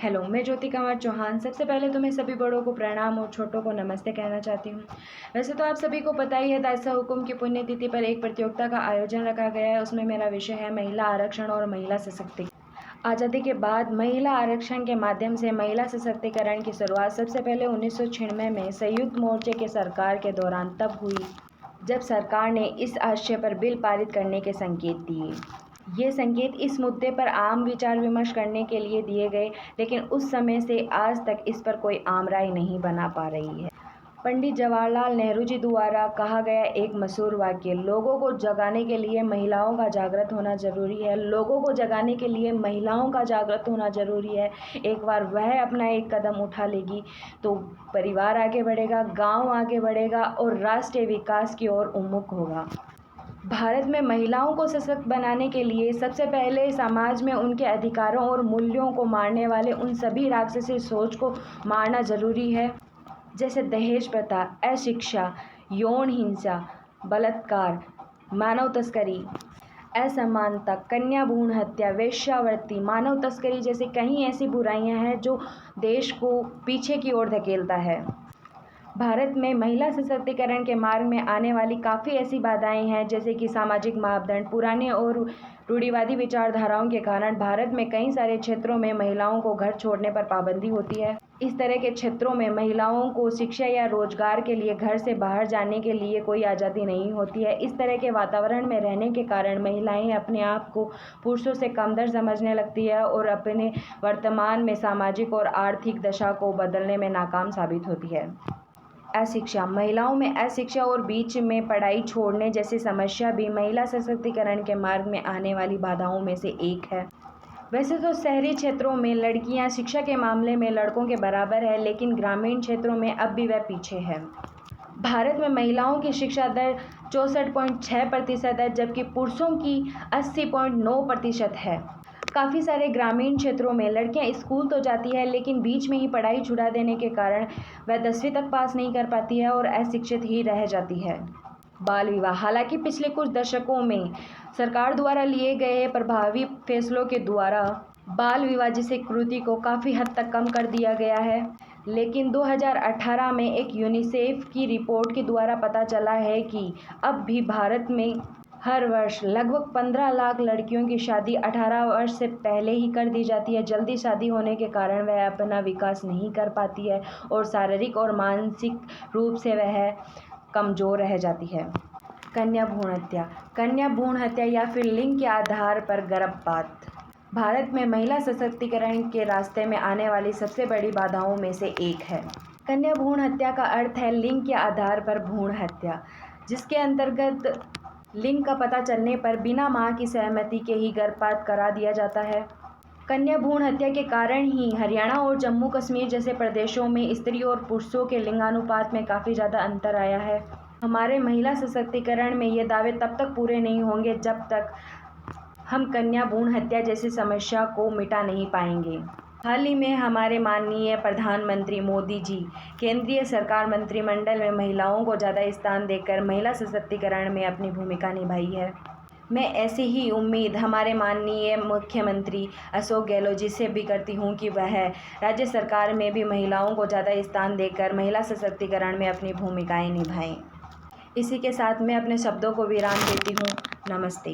Hello, मैं ज्योति कंवर चौहान। सबसे पहले तो मैं सभी बड़ों को प्रणाम और छोटों को नमस्ते कहना चाहती हूँ। वैसे तो आप सभी को पता ही है, दायसा हुकुम की पुण्यतिथि पर एक प्रतियोगिता का आयोजन रखा गया है। उसमें मेरा विषय है महिला आरक्षण और महिला सशक्तिकरण। आज़ादी के बाद महिला आरक्षण के माध्यम से महिला सशक्तिकरण की शुरुआत सबसे पहले 1996 में संयुक्त मोर्चे के सरकार के दौरान तब हुई, जब सरकार ने इस आशय पर बिल पारित करने के संकेत दिए। ये संकेत इस मुद्दे पर आम विचार विमर्श करने के लिए दिए गए, लेकिन उस समय से आज तक इस पर कोई आम राय नहीं बना पा रही है। पंडित जवाहरलाल नेहरू जी द्वारा कहा गया एक मशहूर वाक्य, लोगों को जगाने के लिए महिलाओं का जागृत होना जरूरी है। लोगों को जगाने के लिए महिलाओं का जागृत होना जरूरी है। एक बार वह अपना एक कदम उठा लेगी तो परिवार आगे बढ़ेगा, गांव आगे बढ़ेगा और राष्ट्रीय विकास की ओर उन्मुख होगा। भारत में महिलाओं को सशक्त बनाने के लिए सबसे पहले समाज में उनके अधिकारों और मूल्यों को मारने वाले उन सभी राक्षसी सोच को मारना जरूरी है, जैसे दहेज प्रथा, अशिक्षा, यौन हिंसा, बलात्कार, मानव तस्करी, असमानता, कन्या भ्रूण हत्या, वेश्यावृत्ति, मानव तस्करी जैसी कई ऐसी बुराइयां हैं जो देश को पीछे की ओर धकेलता है। भारत में महिला सशक्तिकरण के मार्ग में आने वाली काफ़ी ऐसी बाधाएं हैं, जैसे कि सामाजिक मापदंड, पुराने और रूढ़िवादी विचारधाराओं के कारण भारत में कई सारे क्षेत्रों में महिलाओं को घर छोड़ने पर पाबंदी होती है। इस तरह के क्षेत्रों में महिलाओं को शिक्षा या रोजगार के लिए घर से बाहर जाने के लिए कोई आज़ादी नहीं होती है। इस तरह के वातावरण में रहने के कारण महिलाएं अपने आप को पुरुषों से कमतर समझने लगती है और अपने वर्तमान में सामाजिक और आर्थिक दशा को बदलने में नाकाम साबित होती है। अशिक्षा, महिलाओं में अशिक्षा और बीच में पढ़ाई छोड़ने जैसी समस्या भी महिला सशक्तिकरण के मार्ग में आने वाली बाधाओं में से एक है। वैसे तो शहरी क्षेत्रों में लड़कियां शिक्षा के मामले में लड़कों के बराबर है, लेकिन ग्रामीण क्षेत्रों में अब भी वह पीछे है। भारत में महिलाओं की शिक्षा दर 64.6% है, जबकि पुरुषों की 80.9% है। काफ़ी सारे ग्रामीण क्षेत्रों में लड़कियां स्कूल तो जाती है, लेकिन बीच में ही पढ़ाई छुड़ा देने के कारण वह 10वीं तक पास नहीं कर पाती है और अशिक्षित ही रह जाती है। बाल विवाह, हालांकि पिछले कुछ दशकों में सरकार द्वारा लिए गए प्रभावी फैसलों के द्वारा बाल विवाह जैसी कुरीति को काफ़ी हद तक कम कर दिया गया है, लेकिन 2018 में एक यूनिसेफ की रिपोर्ट के द्वारा पता चला है कि अब भी भारत में हर वर्ष लगभग 15 लाख लड़कियों की शादी 18 वर्ष से पहले ही कर दी जाती है। जल्दी शादी होने के कारण वह अपना विकास नहीं कर पाती है और शारीरिक और मानसिक रूप से वह कमज़ोर रह जाती है। कन्या भ्रूण हत्या, कन्या भ्रूण हत्या या फिर लिंग के आधार पर गर्भपात भारत में महिला सशक्तिकरण के रास्ते में आने वाली सबसे बड़ी बाधाओं में से एक है। कन्या भ्रूण हत्या का अर्थ है लिंग के आधार पर भ्रूण हत्या, जिसके अंतर्गत लिंग का पता चलने पर बिना मां की सहमति के ही गर्भपात करा दिया जाता है। कन्या भ्रूण हत्या के कारण ही हरियाणा और जम्मू कश्मीर जैसे प्रदेशों में स्त्री और पुरुषों के लिंगानुपात में काफ़ी ज़्यादा अंतर आया है। हमारे महिला सशक्तिकरण में ये दावे तब तक पूरे नहीं होंगे जब तक हम कन्या भ्रूण हत्या जैसी समस्या को मिटा नहीं पाएंगे। हाल ही में हमारे माननीय प्रधानमंत्री मोदी जी केंद्रीय सरकार मंत्रिमंडल में महिलाओं को ज़्यादा स्थान देकर महिला सशक्तिकरण में अपनी भूमिका निभाई है। मैं ऐसी ही उम्मीद हमारे माननीय मुख्यमंत्री अशोक गहलोत जी से भी करती हूं कि वह राज्य सरकार में भी महिलाओं को ज़्यादा स्थान देकर महिला सशक्तिकरण में अपनी भूमिकाएं निभाएं। इसी के साथ मैं अपने शब्दों को विराम देती हूं। नमस्ते।